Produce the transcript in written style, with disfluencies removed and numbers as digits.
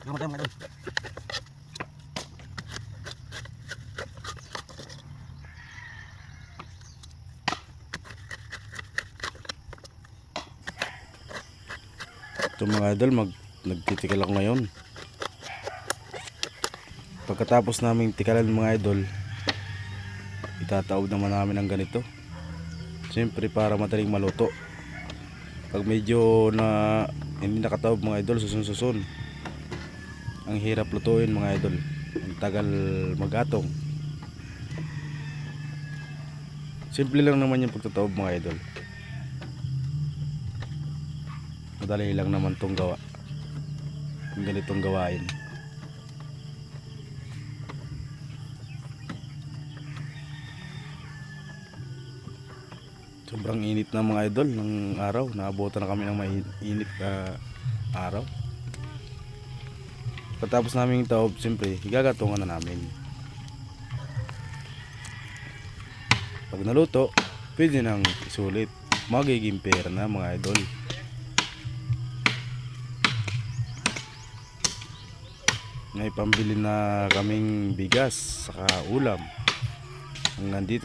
Tulungan tayo mga idol. Ito mga idol, nagtitikal ako ngayon. Pagkatapos naming tikalan mga idol, itataob naman namin ng ganito. Siyempre para madaling maluto. Pag medyo na hindi nakataob mga idol, susun-susun. Ang hirap lutuin mga idol. Ang tagal magatong. Simple lang naman yung pagtataob mga idol. Madali lang naman tong gawa. Yung ganitong gawain. Sobrang init na mga idol ng araw. Naabutan na kami ng mainit na araw. Pagkatapos namin taob, siyempre igagatungan na namin. Pag naluto, pwede nang isulit. Magiging pera na mga idol. May pambili na kaming bigas saka ulam. Hanggang dito